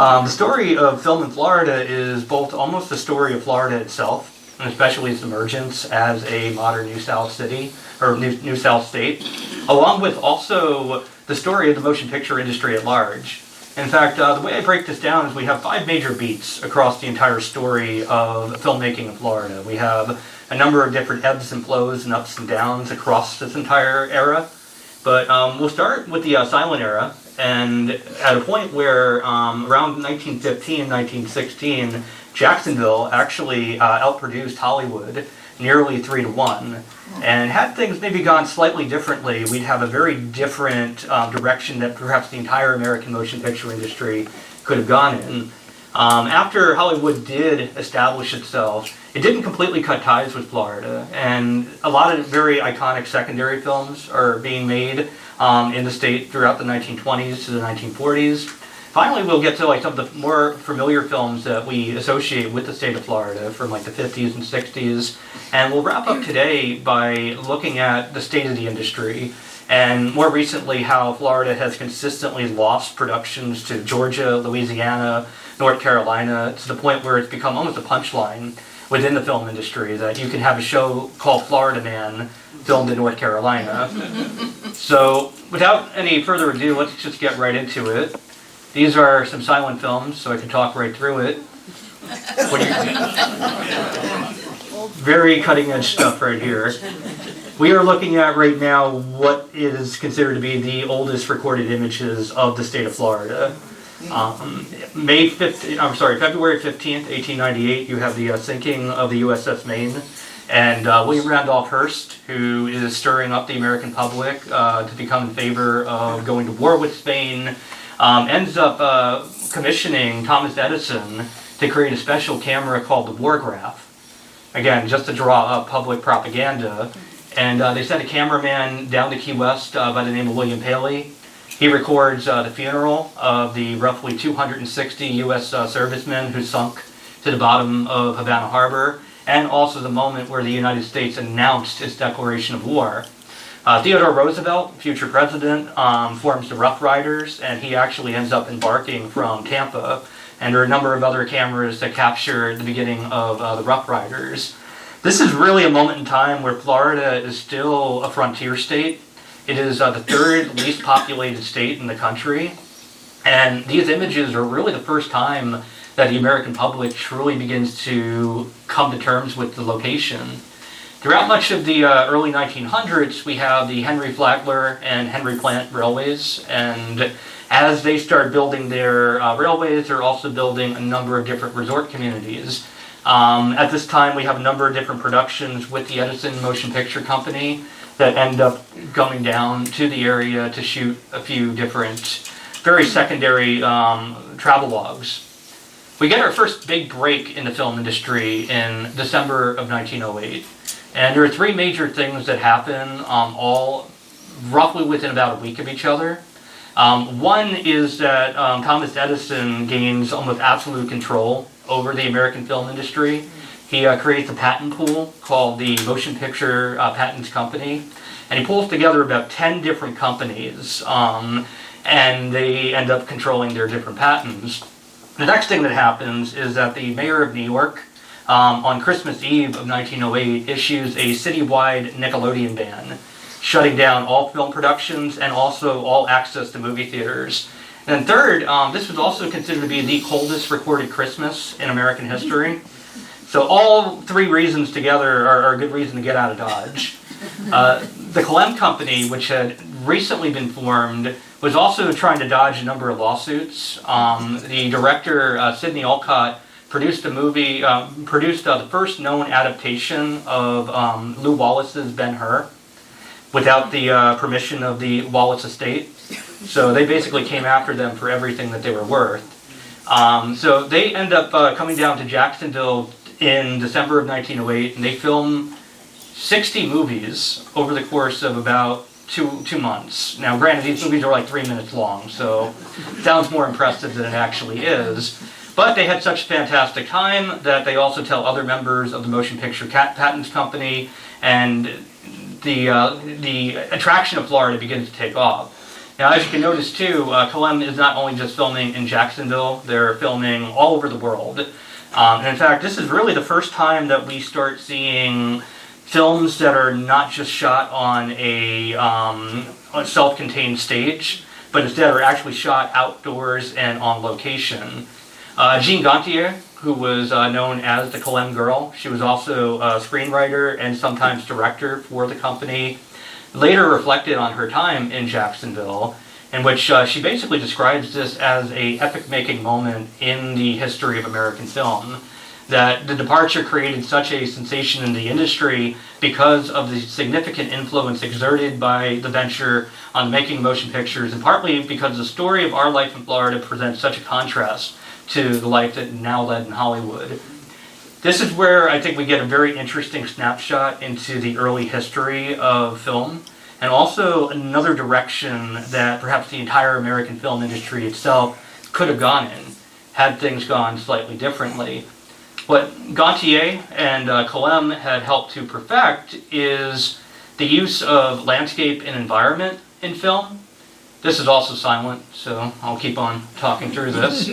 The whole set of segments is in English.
The story of film in Florida is both almost the story of Florida itself, and especially its emergence as a modern New South city, or New South state, along with also the story of the motion picture industry at large. In fact, the way I break this down is we have 5 major beats across the entire story of filmmaking in Florida. We have a number of different ebbs and flows and ups and downs across this entire era. But we'll start with the silent era, and at a point where around 1915, 1916, Jacksonville actually outproduced Hollywood nearly 3-1. And had things maybe gone slightly differently, we'd have a very different direction that perhaps the entire American motion picture industry could have gone in. After Hollywood did establish itself, it didn't completely cut ties with Florida, and a lot of very iconic secondary films are being made in the state throughout the 1920s to the 1940s. Finally, we'll get to like some of the more familiar films that we associate with the state of Florida from like the 50s and 60s, and we'll wrap up today by looking at the state of the industry, and more recently how Florida has consistently lost productions to Georgia, Louisiana, North Carolina, to the point where it's become almost a punchline within the film industry that you can have a show called Florida Man filmed in North Carolina. So without any further ado, let's just get right into it. These are some silent films, so I can talk right through it. Very cutting edge stuff right here. We are looking at right now what is considered to be the oldest recorded images of the state of Florida. February 15th, 1898, you have the sinking of the USS Maine, and William Randolph Hearst, who is stirring up the American public to become in favor of going to war with Spain, ends up commissioning Thomas Edison to create a special camera called the War Graph. Again, just to draw up public propaganda. And they sent a cameraman down to Key West by the name of William Paley. He records the funeral of the roughly 260 U.S. servicemen who sunk to the bottom of Havana Harbor, and also the moment where the United States announced its declaration of war. Theodore Roosevelt, future president, forms the Rough Riders, and he actually ends up embarking from Tampa. And there are a number of other cameras that capture the beginning of the Rough Riders. This is really a moment in time where Florida is still a frontier state. It is the 3rd least populated state in the country. And these images are really the first time that the American public truly begins to come to terms with the location. Throughout much of the early 1900s, we have the Henry Flagler and Henry Plant railways, and as they start building their railways, they're also building a number of different resort communities. At this time, we have a number of different productions with the Edison Motion Picture Company that end up going down to the area to shoot a few different, very secondary travelogues. We get our first big break in the film industry in December of 1908. And there are 3 major things that happen, all roughly within about a week of each other. One is that Thomas Edison gains almost absolute control over the American film industry. He creates a patent pool called the Motion Picture Patents Company, and he pulls together about 10 different companies, and they end up controlling their different patents. The next thing that happens is that the mayor of New York, on Christmas Eve of 1908, issues a citywide Nickelodeon ban, shutting down all film productions and also all access to movie theaters. And then third, this was also considered to be the coldest recorded Christmas in American history. So all 3 reasons together are a good reason to get out of Dodge. The Clem Company, which had recently been formed, was also trying to dodge a number of lawsuits. The director, Sidney Olcott, produced the first known adaptation of Lew Wallace's Ben-Hur without the permission of the Wallace estate. So they basically came after them for everything that they were worth. So they end up coming down to Jacksonville in December of 1908, and they film 60 movies over the course of about two months. Now, granted, these movies are like 3 minutes long, so it sounds more impressive than it actually is. But they had such a fantastic time that they also tell other members of the Motion Picture Patents Company, and the attraction of Florida begins to take off. Now, as you can notice too, Colem is not only just filming in Jacksonville, they're filming all over the world. And in fact, this is really the first time that we start seeing films that are not just shot on a self-contained stage, but instead are actually shot outdoors and on location. Jean Gantier, who was known as the Colem Girl, she was also a screenwriter and sometimes director for the company, later reflected on her time in Jacksonville, in which she basically describes this as a epic-making moment in the history of American film. That the departure created such a sensation in the industry because of the significant influence exerted by the venture on making motion pictures, and partly because the story of our life in Florida presents such a contrast to the life that now led in Hollywood. This is where I think we get a very interesting snapshot into the early history of film, and also another direction that perhaps the entire American film industry itself could have gone in, had things gone slightly differently. What Gantier and Colem had helped to perfect is the use of landscape and environment in film. This is also silent, so I'll keep on talking through this.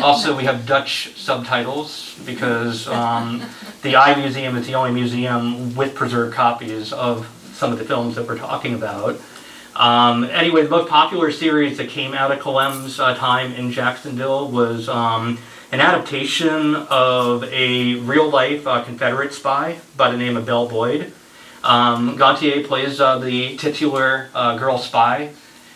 Also, we have Dutch subtitles because the Eye Museum is the only museum with preserved copies of some of the films that we're talking about. Anyway, the most popular series that came out of Colem's time in Jacksonville was an adaptation of a real-life Confederate spy by the name of Belle Boyd. Gantier plays the titular girl spy,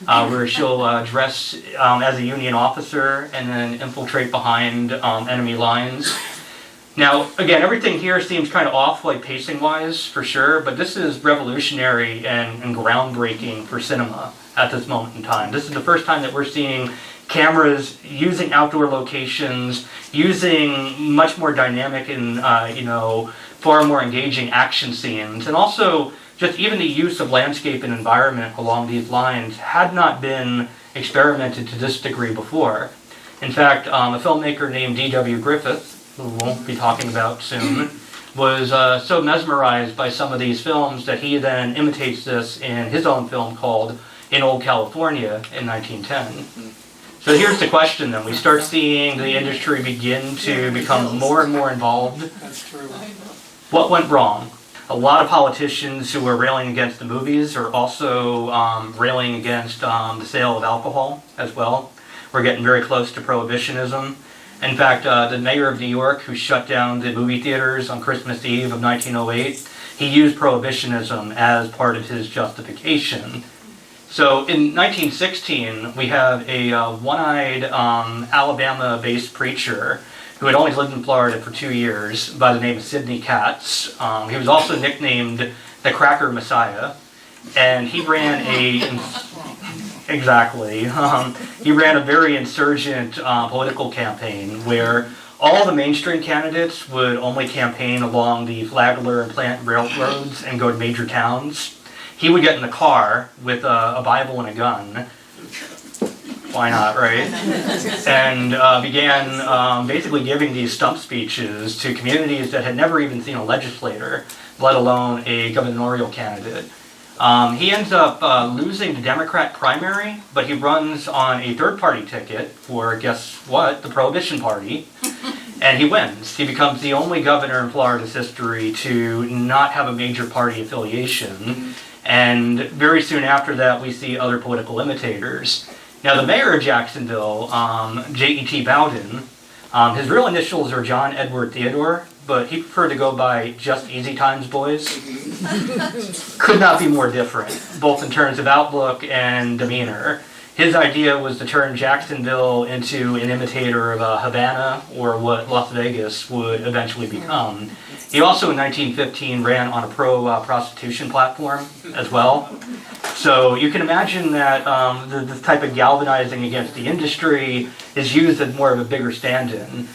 where she'll dress as a Union officer and then infiltrate behind enemy lines. Now, again, everything here seems kind of off, like pacing-wise, for sure, but this is revolutionary and groundbreaking for cinema at this moment in time. This is the first time that we're seeing cameras using outdoor locations, using much more dynamic and far more engaging action scenes, and also just even the use of landscape and environment along these lines had not been experimented to this degree before. In fact, a filmmaker named D.W. Griffith, who we'll be talking about soon, was so mesmerized by some of these films that he then imitates this in his own film called In Old California in 1910. So here's the question then. We start seeing the industry begin to become more and more involved. That's true. What went wrong? A lot of politicians who were railing against the movies are also railing against the sale of alcohol as well. We're getting very close to prohibitionism. In fact, the mayor of New York, who shut down the movie theaters on Christmas Eve of 1908, he used prohibitionism as part of his justification. So in 1916, we have a one-eyed Alabama-based preacher who had only lived in Florida for 2 years by the name of Sidney Katz. He was also nicknamed the Cracker Messiah, and he ran he ran a very insurgent political campaign where all the mainstream candidates would only campaign along the Flagler and Plant railroads and go to major towns. He would get in the car with a Bible and a gun. Why not, right? And began basically giving these stump speeches to communities that had never even seen a legislator, let alone a gubernatorial candidate. He ends up losing the Democrat primary, but he runs on a third-party ticket for, guess what, the Prohibition Party, and he wins. He becomes the only governor in Florida's history to not have a major party affiliation, and very soon after that we see other political imitators. Now the mayor of Jacksonville, J.E.T. Bowden, his real initials are John Edward Theodore, but he preferred to go by just Easy Times Boys. Could not be more different, both in terms of outlook and demeanor. His idea was to turn Jacksonville into an imitator of Havana, or what Las Vegas would eventually become. He also in 1915 ran on a pro-prostitution platform as well. So you can imagine that this type of galvanizing against the industry is used as more of a bigger stand-in.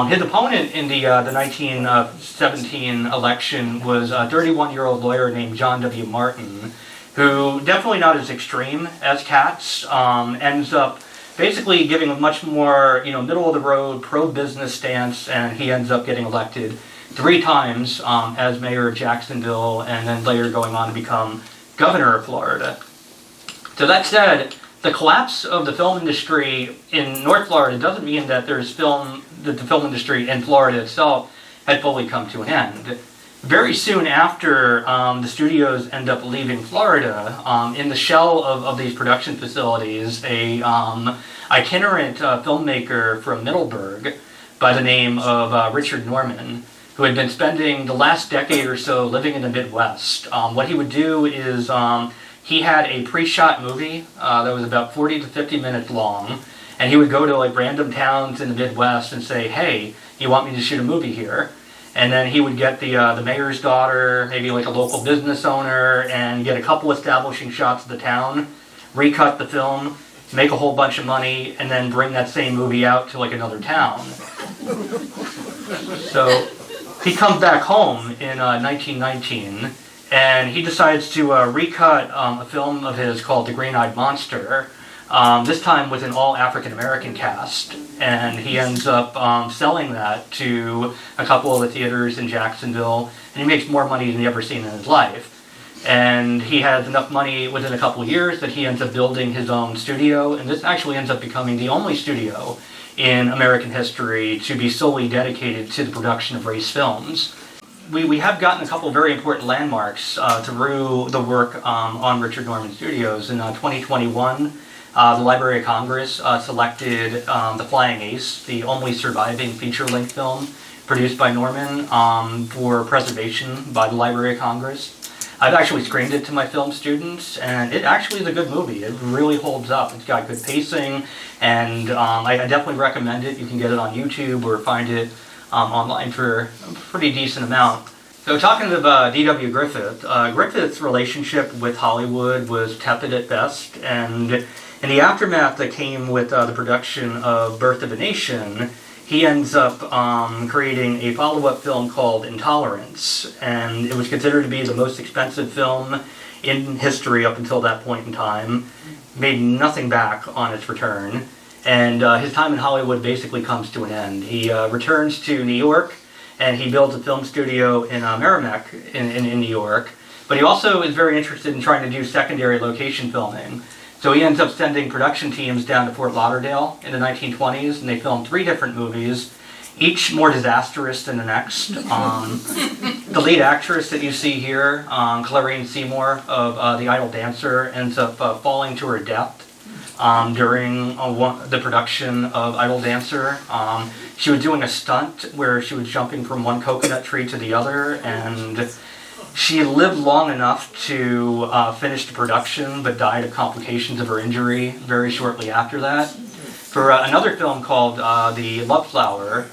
His opponent in the 1917 election was a 31-year-old lawyer named John W. Morton, who, definitely not as extreme as Katz, ends up basically giving a much more middle-of-the-road, pro-business stance, and he ends up getting elected 3 times as mayor of Jacksonville, and then later going on to become governor of Florida. So that said, the collapse of the film industry in North Florida doesn't mean that that the film industry in Florida itself had fully come to an end. Very soon after the studios end up leaving Florida, in the shell of these production facilities, a itinerant filmmaker from Middleburg by the name of Richard Norman, who had been spending the last decade or so living in the Midwest. What he would do is he had a pre-shot movie that was about 40 to 50 minutes long, and he would go to like random towns in the Midwest and say, "Hey, you want me to shoot a movie here?" And then he would get the mayor's daughter, maybe like a local business owner, and get a couple establishing shots of the town, recut the film, make a whole bunch of money, and then bring that same movie out to like another town. So he comes back home in 1919, and he decides to recut a film of his called The Green-Eyed Monster, this time with an all African-American cast, and he ends up selling that to a couple of the theaters in Jacksonville, and he makes more money than he ever seen in his life. And he has enough money within a couple of years that he ends up building his own studio, and this actually ends up becoming the only studio in American history to be solely dedicated to the production of race films. We have gotten a couple of very important landmarks through the work on Richard Norman Studios. In 2021, the Library of Congress selected The Flying Ace, the only surviving feature-length film produced by Norman, for preservation by the Library of Congress. I've actually screened it to my film students, and it actually is a good movie. It really holds up. It's got good pacing, and I definitely recommend it. You can get it on YouTube or find it online for a pretty decent amount. So talking of D.W. Griffith, Griffith's relationship with Hollywood was tepid at best, and in the aftermath that came with the production of Birth of a Nation, he ends up creating a follow-up film called Intolerance, and it was considered to be the most expensive film in history up until that point in time. Made nothing back on its return, and his time in Hollywood basically comes to an end. He returns to New York, and he builds a film studio in Merrimack in New York, but he also is very interested in trying to do secondary location filming. So he ends up sending production teams down to Fort Lauderdale in the 1920s, and they filmed 3 different movies, each more disastrous than the next. The lead actress that you see here, Clarine Seymour of The Idle Dancer, ends up falling to her death during the production of Idle Dancer. She was doing a stunt where she was jumping from one coconut tree to the other, and she lived long enough to finish the production, but died of complications of her injury very shortly after that. For another film called The Love Flower,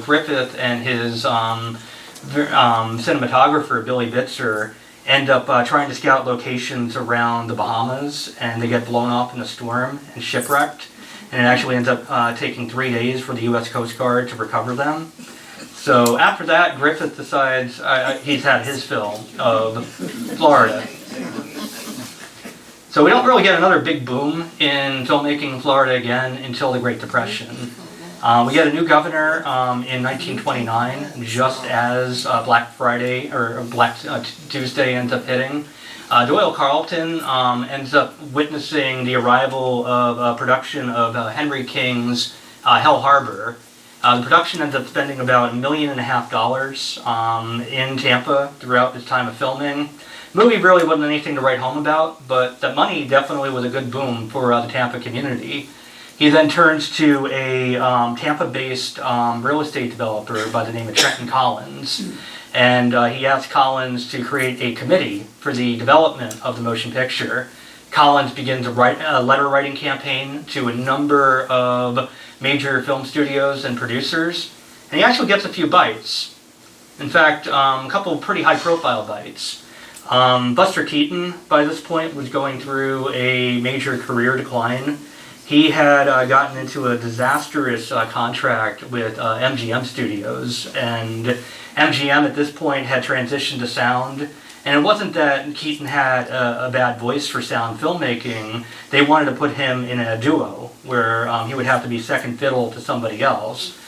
Griffith and his cinematographer, Billy Bitzer, end up trying to scout locations around the Bahamas, and they get blown off in a storm and shipwrecked. And it actually ends up taking 3 days for the U.S. Coast Guard to recover them. So after that, Griffith decides he's had his fill of Florida. So we don't really get another big boom in filmmaking in Florida again until the Great Depression. We get a new governor in 1929, just as Black Friday or Black Tuesday ends up hitting. Doyle Carleton ends up witnessing the arrival of production of Henry King's Hell Harbor. The production ends up spending about $1.5 million in Tampa throughout this time of filming. The movie really wasn't anything to write home about, but the money definitely was a good boom for the Tampa community. He then turns to a Tampa-based real estate developer by the name of Trenton Collins, and he asks Collins to create a committee for the development of the motion picture. Collins begins a letter writing campaign to a number of major film studios and producers, and he actually gets a few bites. In fact, a couple of pretty high-profile bites. Buster Keaton, by this point, was going through a major career decline. He had gotten into a disastrous contract with MGM Studios, and MGM at this point had transitioned to sound. And it wasn't that Keaton had a bad voice for sound filmmaking. They wanted to put him in a duo where he would have to be second fiddle to somebody else.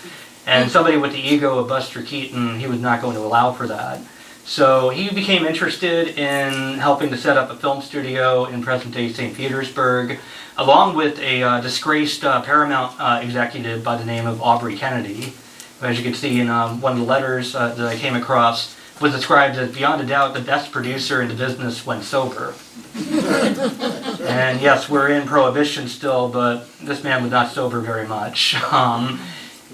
And somebody with the ego of Buster Keaton, he was not going to allow for that. So he became interested in helping to set up a film studio in present-day St. Petersburg, along with a disgraced Paramount executive by the name of Aubrey Kennedy, who, as you can see in one of the letters that I came across, was described as beyond a doubt the best producer in the business when sober. And yes, we're in Prohibition still, but this man was not sober very much.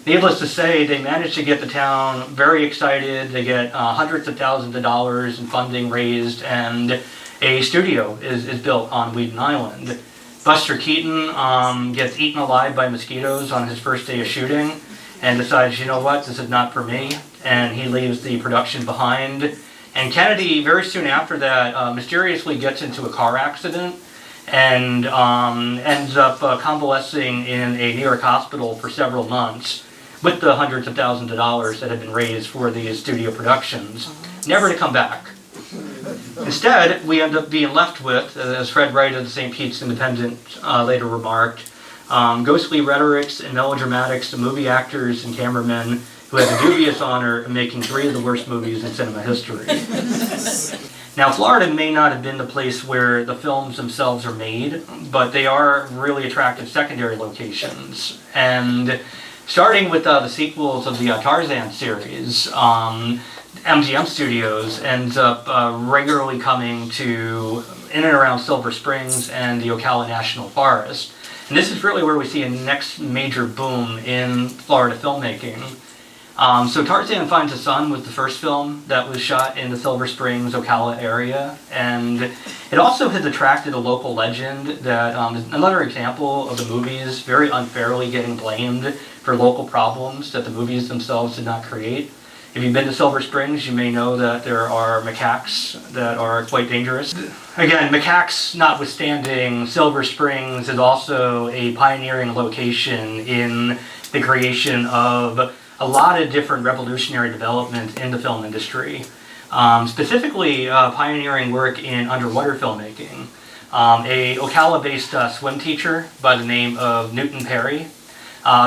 Needless to say, they managed to get the town very excited. They get hundreds of thousands of dollars in funding raised, and a studio is built on Wheaton Island. Buster Keaton gets eaten alive by mosquitoes on his first day of shooting and decides, you know what, this is not for me, and he leaves the production behind. And Kennedy, very soon after that, mysteriously gets into a car accident and ends up convalescing in a New York hospital for several months with the hundreds of thousands of dollars that had been raised for these studio productions, never to come back. Instead, we end up being left with, as Fred Wright of the St. Pete's Independent later remarked, ghostly rhetorics and melodramatics of movie actors and cameramen who had the dubious honor of making 3 of the worst movies in cinema history. Now, Florida may not have been the place where the films themselves are made, but they are really attractive secondary locations. And starting with the sequels of the Tarzan series, MGM Studios ends up regularly coming to in and around Silver Springs and the Ocala National Forest. And this is really where we see a next major boom in Florida filmmaking. So Tarzan Finds the Sun was the first film that was shot in the Silver Springs, Ocala area, and it also has attracted a local legend that is another example of the movies very unfairly getting blamed for local problems that the movies themselves did not create. If you've been to Silver Springs, you may know that there are macaques that are quite dangerous. Again, macaques notwithstanding, Silver Springs is also a pioneering location in the creation of a lot of different revolutionary developments in the film industry. Specifically, pioneering work in underwater filmmaking. A Ocala-based swim teacher by the name of Newton Perry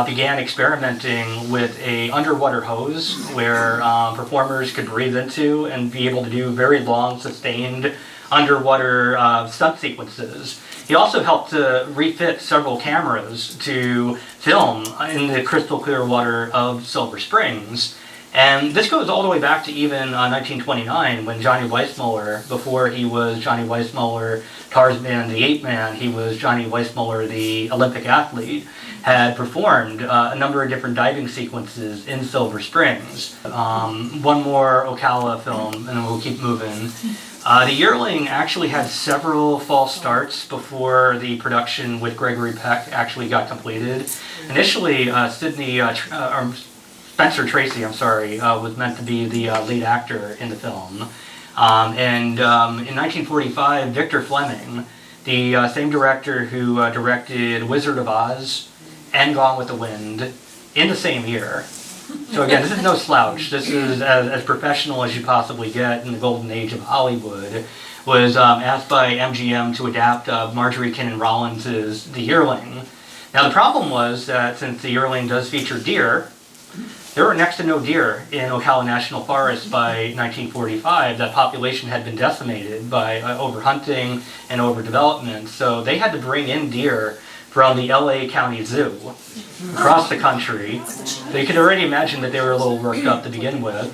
began experimenting with a underwater hose where performers could breathe into and be able to do very long, sustained underwater stunt sequences. He also helped to refit several cameras to film in the crystal clear water of Silver Springs. And this goes all the way back to even 1929 when Johnny Weissmuller, before he was Johnny Weissmuller Tarzan the Ape Man, he was Johnny Weissmuller the Olympic athlete, had performed a number of different diving sequences in Silver Springs. One more Ocala film, and then we'll keep moving. The Yearling actually had several false starts before the production with Gregory Peck actually got completed. Initially, Spencer Tracy, was meant to be the lead actor in the film. In 1945, Victor Fleming, the same director who directed Wizard of Oz and Gone with the Wind in the same year. So again, this is no slouch. This is as professional as you possibly get in the golden age of Hollywood. Was asked by MGM to adapt Marjorie Kinnan Rollins' The Yearling. Now the problem was that since The Yearling does feature deer, there were next to no deer in Ocala National Forest by 1945. That population had been decimated by overhunting and overdevelopment, so they had to bring in deer from the LA County Zoo across the country. So you could already imagine that they were a little worked up to begin with.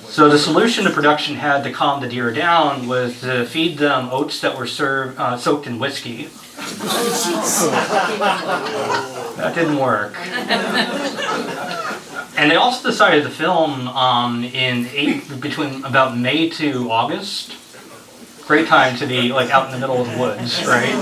So the solution the production had to calm the deer down was to feed them oats that were soaked in whiskey. That didn't work. And they also decided to film between about May to August. Great time to be like out in the middle of the woods, right?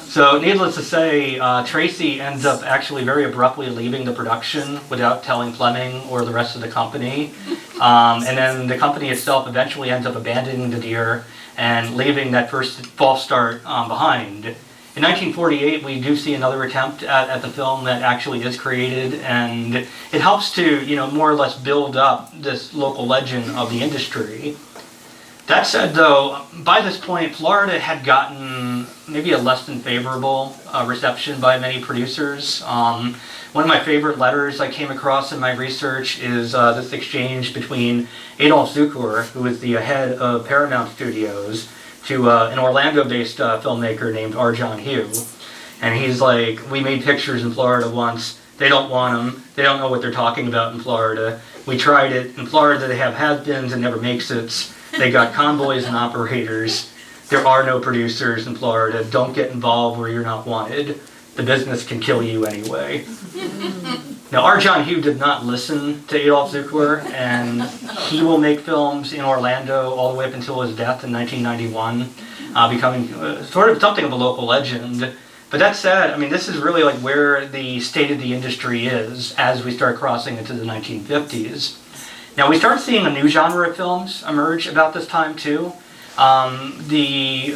So needless to say, Tracy ends up actually very abruptly leaving the production without telling Fleming or the rest of the company. And then the company itself eventually ends up abandoning the deer and leaving that first false start behind. In 1948, we do see another attempt at the film that actually is created, and it helps to, more or less build up this local legend of the industry. That said, though, by this point, Florida had gotten maybe a less than favorable reception by many producers. One of my favorite letters I came across in my research is this exchange between Adolf Zukor, who is the head of Paramount Studios, to an Orlando-based filmmaker named R. John Hugh. And he's like, we made pictures in Florida once. They don't want them. They don't know what they're talking about in Florida. We tried it. In Florida, they have has-beens and never makes-its. They got convoys and operators. There are no producers in Florida. Don't get involved where you're not wanted. The business can kill you anyway. Now, R. John Hugh did not listen to Adolf Zukor, and he will make films in Orlando all the way up until his death in 1991, becoming sort of something of a local legend. But that said, I mean, this is really like where the state of the industry is as we start crossing into the 1950s. Now, we start seeing a new genre of films emerge about this time, too. The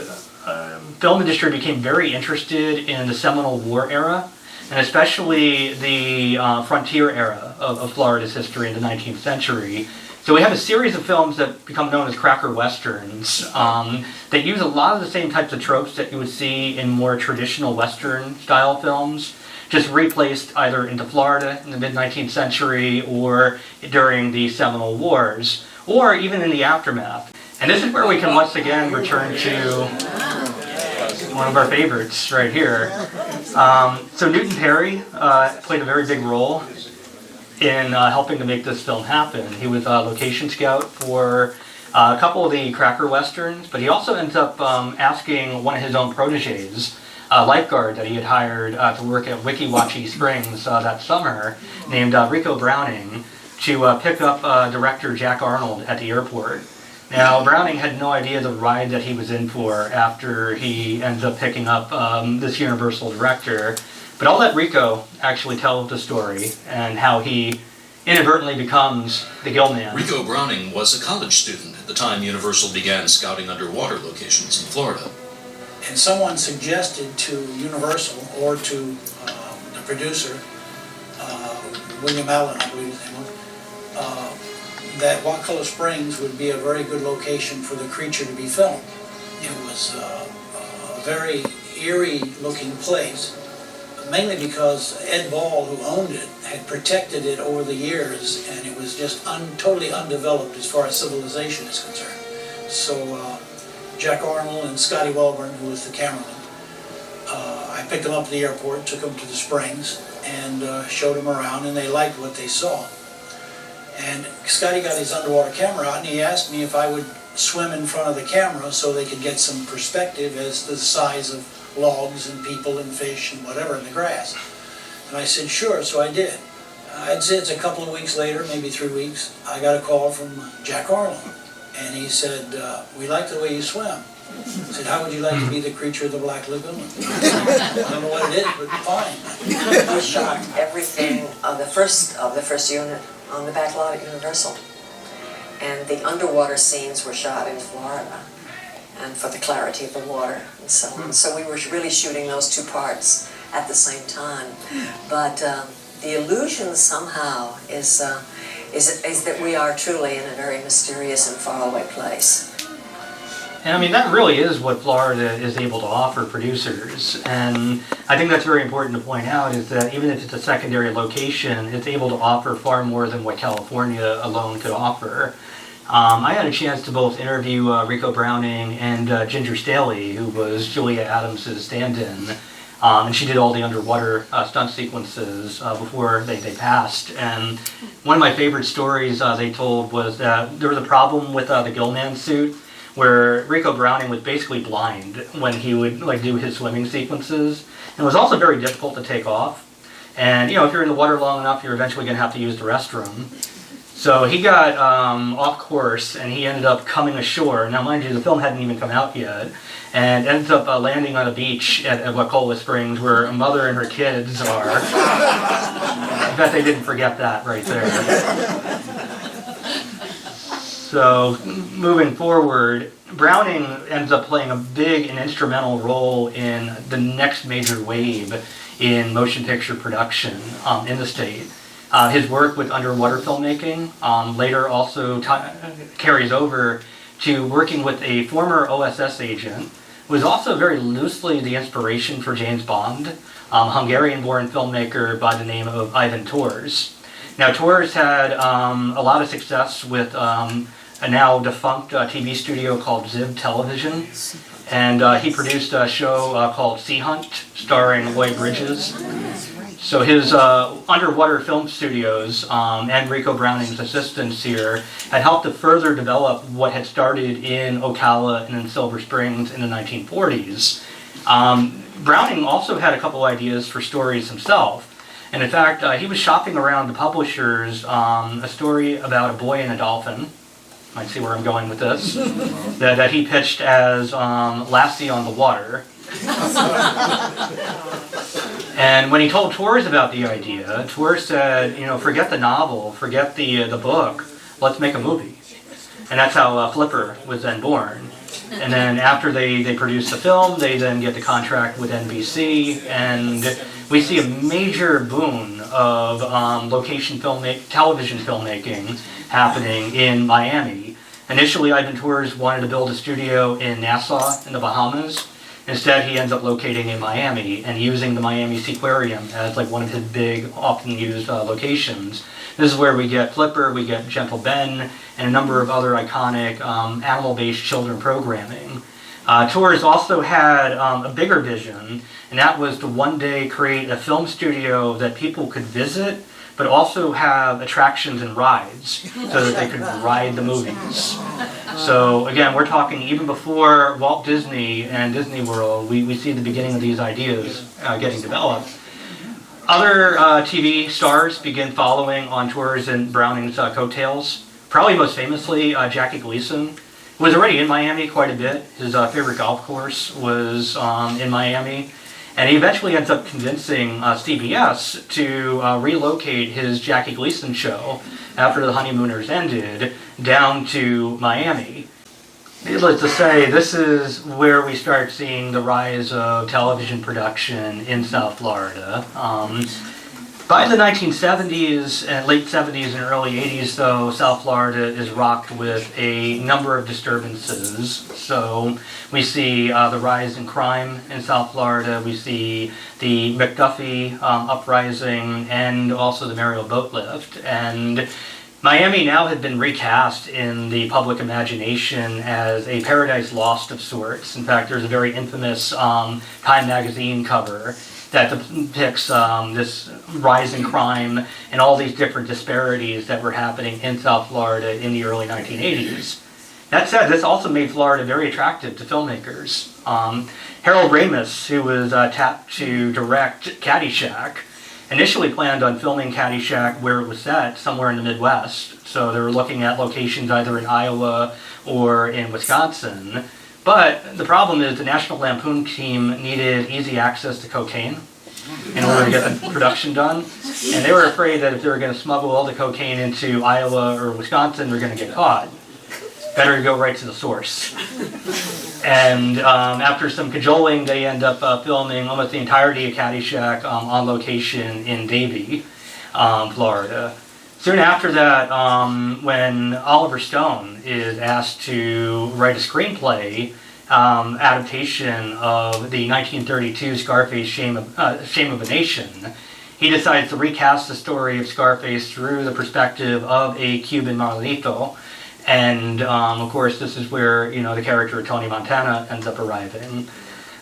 film industry became very interested in the Seminole War era, and especially the frontier era of Florida's history in the 19th century. So we have a series of films that become known as cracker westerns that use a lot of the same types of tropes that you would see in more traditional western style films, just replaced either into Florida in the mid-19th century or during the Seminole Wars, or even in the aftermath. And this is where we can once again return to one of our favorites right here. So Newton Perry played a very big role in helping to make this film happen. He was a location scout for a couple of the cracker westerns, but he also ends up asking one of his own proteges, a lifeguard that he had hired to work at Weeki Wachee Springs that summer, named Rico Browning, to pick up director Jack Arnold at the airport. Now, Browning had no idea the ride that he was in for after he ended up picking up this Universal director. But I'll let Rico actually tell the story and how he inadvertently becomes the gill man. Rico Browning was a college student at the time Universal began scouting underwater locations in Florida. And someone suggested to Universal, or to the producer, William Allen, I believe his name was, that Wakulla Springs would be a very good location for the creature to be filmed. It was a very eerie-looking place, mainly because Ed Ball, who owned it, had protected it over the years, and it was just totally undeveloped as far as civilization is concerned. So Jack Arnold and Scotty Wellborn, who was the cameraman, I picked them up at the airport, took them to the springs, and showed them around, and they liked what they saw. And Scotty got his underwater camera out, and he asked me if I would swim in front of the camera so they could get some perspective as to the size of logs and people and fish and whatever in the grass. And I said, sure, so I did. I'd say it's a couple of weeks later, maybe 3 weeks, I got a call from Jack Arnold. And he said, we like the way you swim. I said, how would you like to be the creature of the Black Lagoon? I don't know what it is, but fine. We shot everything of the first unit on the back lot at Universal. And the underwater scenes were shot in Florida, and for the clarity of the water and so on. So we were really shooting those two parts at the same time. But the illusion somehow is that we are truly in a very mysterious and faraway place. And I mean, that really is what Florida is able to offer producers. And I think that's very important to point out, is that even if it's a secondary location, it's able to offer far more than what California alone could offer. I had a chance to both interview Rico Browning and Ginger Staley, who was Julia Adams' stand-in. And she did all the underwater stunt sequences before they passed. And one of my favorite stories they told was that there was a problem with the Gillman suit, where Rico Browning was basically blind when he would do his swimming sequences. And it was also very difficult to take off. And if you're in the water long enough, you're eventually going to have to use the restroom. So he got off course, and he ended up coming ashore. Now, mind you, the film hadn't even come out yet, and ended up landing on a beach at Wakulla Springs, where a mother and her kids are. I bet they didn't forget that right there. So, moving forward, Browning ends up playing a big and instrumental role in the next major wave in motion picture production in the state. His work with underwater filmmaking later also carries over to working with a former OSS agent was also very loosely the inspiration for James Bond, Hungarian-born filmmaker by the name of Ivan Tors. Now, Tors had a lot of success with a now defunct TV studio called Ziv Television, and he produced a show called Sea Hunt, starring Lloyd Bridges. So his underwater film studios and Rico Browning's assistants here had helped to further develop what had started in Ocala and in Silver Springs in the 1940s. Browning also had a couple ideas for stories himself. And in fact, he was shopping around the publishers a story about a boy and a dolphin. Might see where I'm going with this. that he pitched as Lassie on the Water. And when he told Tors about the idea, Tors said, forget the novel, forget the book, let's make a movie. And that's how Flipper was then born. And then after they produce the film, they then get the contract with NBC, and we see a major boon of television filmmaking happening in Miami. Initially, Ivan Tors wanted to build a studio in Nassau in the Bahamas. Instead, he ends up locating in Miami and using the Miami Seaquarium as like one of his big, often used locations. This is where we get Flipper, we get Gentle Ben, and a number of other iconic animal-based children programming. Tors also had a bigger vision, and that was to one day create a film studio that people could visit, but also have attractions and rides so that they could ride the movies. So again, we're talking even before Walt Disney and Disney World, we see the beginning of these ideas getting developed. Other TV stars begin following on Tors and Browning's coattails. Probably most famously, Jackie Gleason was already in Miami quite a bit. His favorite golf course was in Miami. And he eventually ends up convincing CBS to relocate his Jackie Gleason show after The Honeymooners ended down to Miami. Needless to say, this is where we start seeing the rise of television production in South Florida. By the 1970s and late 70s and early 80s, though, South Florida is rocked with a number of disturbances. So we see the rise in crime in South Florida. We see the McDuffie uprising and also the Mariel boat lift. And Miami now had been recast in the public imagination as a paradise lost of sorts. In fact, there's a very infamous Time magazine cover that depicts this rise in crime and all these different disparities that were happening in South Florida in the early 1980s. That said, this also made Florida very attractive to filmmakers. Harold Ramis, who was tapped to direct Caddyshack, initially planned on filming Caddyshack where it was set, somewhere in the Midwest. So they were looking at locations either in Iowa or in Wisconsin. But the problem is the National Lampoon team needed easy access to cocaine in order to get the production done. And they were afraid that if they were going to smuggle all the cocaine into Iowa or Wisconsin, they're going to get caught. Better to go right to the source. And after some cajoling, they end up filming almost the entirety of Caddyshack on location in Davie, Florida. Soon after that, when Oliver Stone is asked to write a screenplay adaptation of the 1932 Scarface Shame of a Nation, he decides to recast the story of Scarface through the perspective of a Cuban Marlito. And of course, this is where the character of Tony Montana ends up arriving.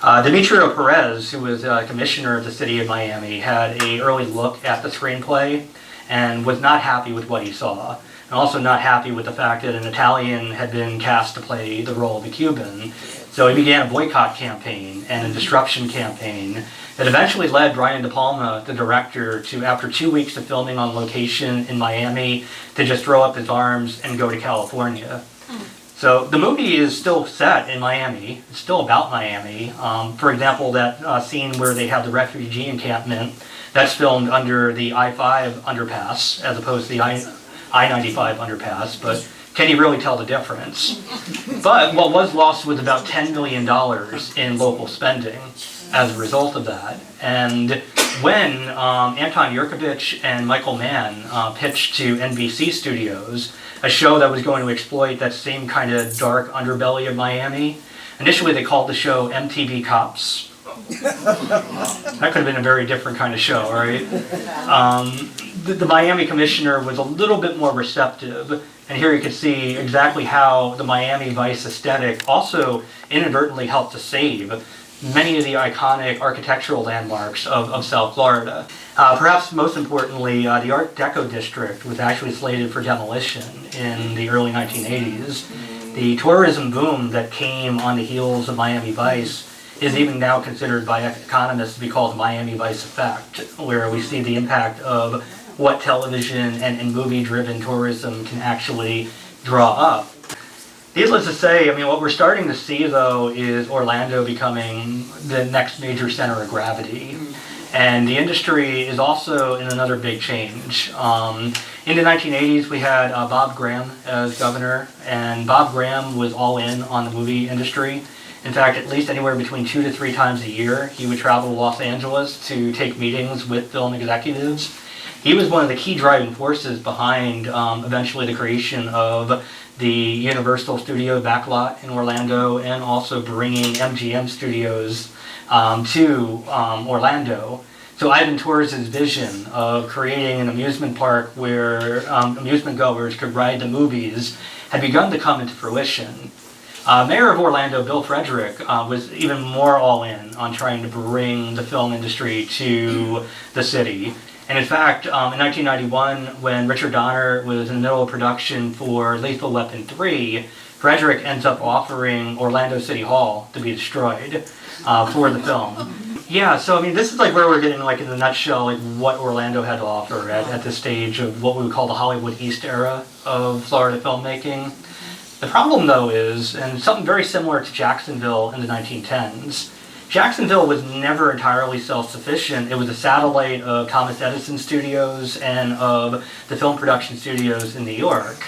Demetrio Perez, who was commissioner of the city of Miami, had an early look at the screenplay and was not happy with what he saw, and also not happy with the fact that an Italian had been cast to play the role of a Cuban. So he began a boycott campaign and a disruption campaign that eventually led Brian De Palma, the director, to, after 2 weeks of filming on location in Miami, to just throw up his arms and go to California. So the movie is still set in Miami. It's still about Miami. For example, that scene where they have the refugee encampment, that's filmed under the I-5 underpass as opposed to the I-95 underpass, but can you really tell the difference? But what was lost was about $10 million in local spending as a result of that. And when Anton Yurkovich and Michael Mann pitched to NBC Studios a show that was going to exploit that same kind of dark underbelly of Miami, Initially, they called the show MTV Cops. That could have been a very different kind of show, right? The Miami commissioner was a little bit more receptive, and here you can see exactly how the Miami Vice aesthetic also inadvertently helped to save many of the iconic architectural landmarks of South Florida. Perhaps most importantly, the Art Deco district was actually slated for demolition in the early 1980s. The tourism boom that came on the heels of Miami Vice is even now considered by economists to be called the Miami Vice effect, where we see the impact of what television and movie-driven tourism can actually draw up. Needless to say, I mean, what we're starting to see, though, is Orlando becoming the next major center of gravity. And the industry is also in another big change. In the 1980s, we had Bob Graham as governor, and Bob Graham was all in on the movie industry. In fact, at least anywhere between 2 to 3 times a year, he would travel to Los Angeles to take meetings with film executives. He was one of the key driving forces behind eventually the creation of the Universal Studio backlot in Orlando, and also bringing MGM Studios to Orlando. So Ivan Torres' vision of creating an amusement park where amusement goers could ride the movies had begun to come into fruition. Mayor of Orlando, Bill Frederick, was even more all in on trying to bring the film industry to the city. And in fact, in 1991, when Richard Donner was in the middle of production for Lethal Weapon 3, Frederick ends up offering Orlando City Hall to be destroyed for the film. Yeah, so I mean, this is like where we're getting, like in a nutshell, like what Orlando had to offer at this stage of what we would call the Hollywood East era of Florida filmmaking. The problem, though, is, and something very similar to Jacksonville in the 1910s, Jacksonville was never entirely self-sufficient. It was a satellite of Thomas Edison Studios and of the film production studios in New York.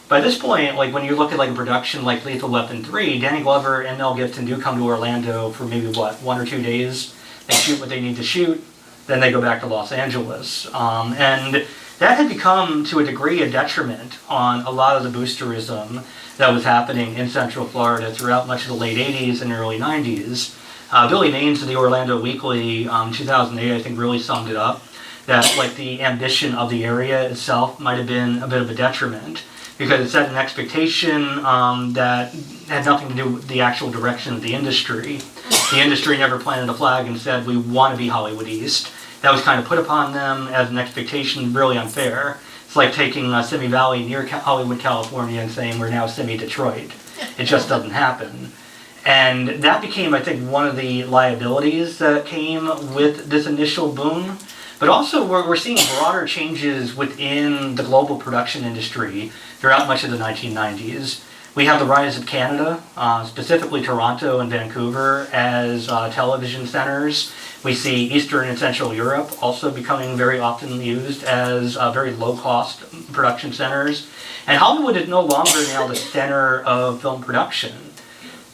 By this point, like when you look at like a production like Lethal Weapon 3, Danny Glover and Mel Gibson do come to Orlando for maybe 1 or 2 days. They shoot what they need to shoot, then they go back to Los Angeles. And that had become, to a degree, a detriment on a lot of the boosterism that was happening in Central Florida throughout much of the late 80s and early 90s. Billy Maines of the Orlando Weekly, 2008, I think really summed it up, that like the ambition of the area itself might have been a bit of a detriment, because it set an expectation that had nothing to do with the actual direction of the industry. The industry never planted a flag and said, we want to be Hollywood East. That was kind of put upon them as an expectation, really unfair. It's like taking Simi Valley near Hollywood, California, and saying we're now Simi Detroit. It just doesn't happen. And that became, I think, one of the liabilities that came with this initial boom. But also, we're seeing broader changes within the global production industry throughout much of the 1990s. We have the rise of Canada, specifically Toronto and Vancouver, as television centers. We see Eastern and Central Europe also becoming very often used as very low-cost production centers. And Hollywood is no longer now the center of film production.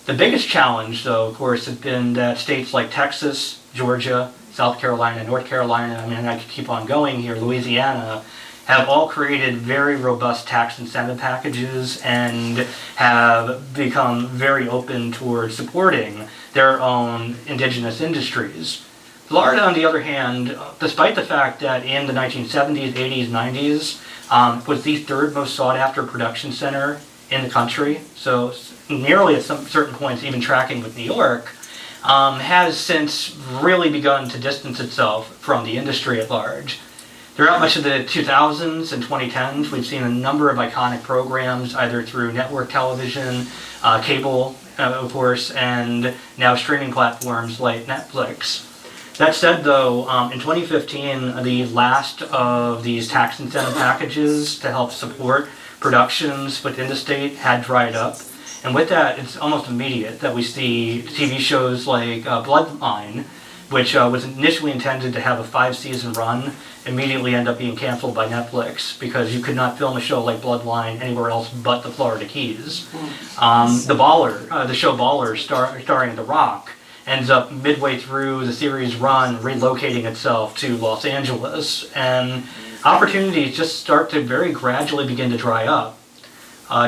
The biggest challenge, though, of course, has been that states like Texas, Georgia, South Carolina, North Carolina, I mean, I could keep on going here, Louisiana, have all created very robust tax incentive packages and have become very open towards supporting their own indigenous industries. Florida, on the other hand, despite the fact that in the 1970s, 80s, 90s, was the third most sought after production center in the country, so nearly at some certain points even tracking with New York, has since really begun to distance itself from the industry at large. Throughout much of the 2000s and 2010s, we've seen a number of iconic programs, either through network television, cable, of course, and now streaming platforms like Netflix. That said, though, in 2015, the last of these tax incentive packages to help support productions within the state had dried up. And with that, it's almost immediate that we see TV shows like Bloodline, which was initially intended to have a 5-season run, immediately end up being canceled by Netflix because you could not film a show like Bloodline anywhere else but the Florida Keys. The show Baller, starring The Rock, ends up midway through the series run relocating itself to Los Angeles, and opportunities just start to very gradually begin to dry up.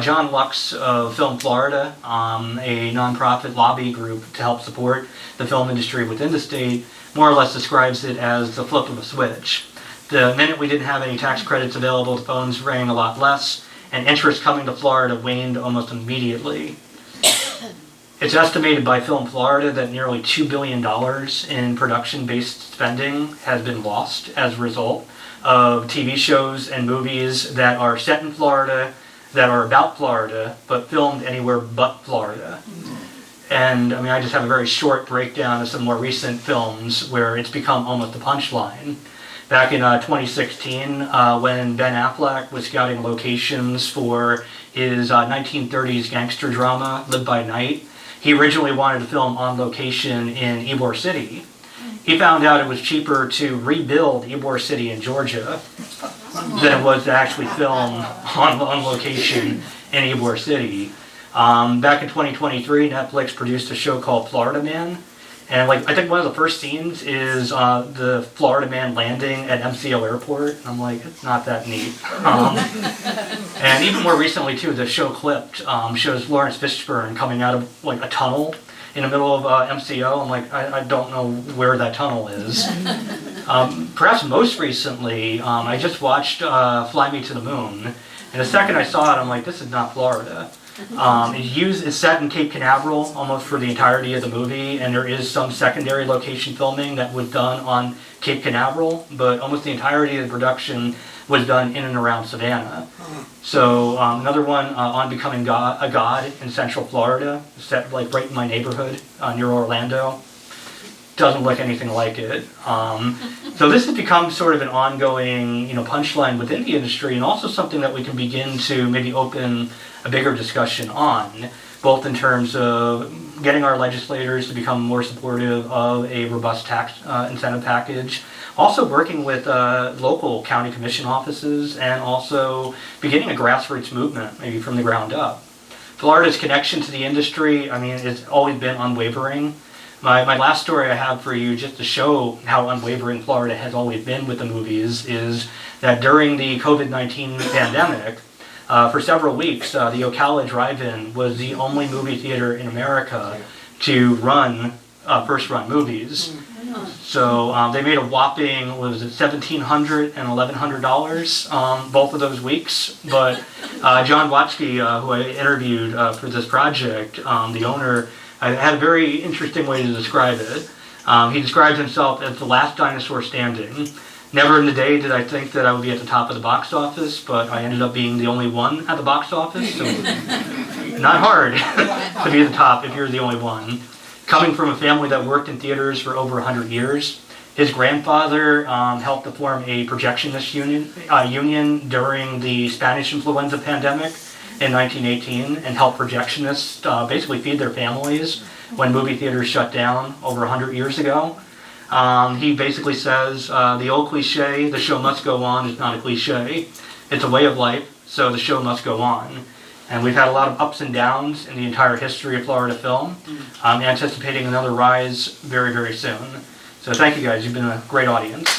John Lux of Film Florida, a nonprofit lobby group to help support the film industry within the state, more or less describes it as the flip of a switch. The minute we didn't have any tax credits available, the phones rang a lot less, and interest coming to Florida waned almost immediately. It's estimated by Film Florida that nearly $2 billion in production-based spending has been lost as a result of TV shows and movies that are set in Florida, that are about Florida, but filmed anywhere but Florida. And I mean, I just have a very short breakdown of some more recent films where it's become almost a punchline. Back in 2016, when Ben Affleck was scouting locations for his 1930s gangster drama, Live by Night, he originally wanted to film on location in Ybor City. He found out it was cheaper to rebuild Ybor City in Georgia than it was to actually film on location in Ybor City. Back in 2023, Netflix produced a show called Florida Man. And I think one of the first scenes is the Florida Man landing at MCO Airport. I'm like, it's not that neat. And even more recently too, the show Clipped shows Lawrence Fishburne coming out of a tunnel in the middle of MCO. I'm like, I don't know where that tunnel is. Perhaps most recently, I just watched Fly Me to the Moon. And the second I saw it, I'm like, this is not Florida. It's set in Cape Canaveral almost for the entirety of the movie, and there is some secondary location filming that was done on Cape Canaveral, but almost the entirety of the production was done in and around Savannah. So another one on Becoming a God in Central Florida, set right in my neighborhood near Orlando. Doesn't look anything like it. So this has become sort of an ongoing, punchline within the industry, and also something that we can begin to maybe open a bigger discussion on, both in terms of getting our legislators to become more supportive of a robust tax incentive package, also working with local county commission offices, and also beginning a grassroots movement, maybe from the ground up. Florida's connection to the industry, it's always been unwavering. My last story I have for you, just to show how unwavering Florida has always been with the movies, is that during the COVID-19 pandemic, for several weeks, the Ocala Drive-In was the only movie theater in America to run first-run movies. So they made a whopping, $1,700 and $1,100 both of those weeks. But John Watsky, who I interviewed for this project, the owner, had a very interesting way to describe it. He describes himself as the last dinosaur standing. Never in the day did I think that I would be at the top of the box office, but I ended up being the only one at the box office, so not hard to be at the top if you're the only one. Coming from a family that worked in theaters for over 100 years, his grandfather helped to form a projectionist union during the Spanish influenza pandemic in 1918 and helped projectionists basically feed their families when movie theaters shut down over 100 years ago. He basically says, the old cliche, the show must go on, is not a cliche. It's a way of life, so the show must go on. And we've had a lot of ups and downs in the entire history of Florida film. Anticipating another rise very, very soon. So thank you guys, you've been a great audience.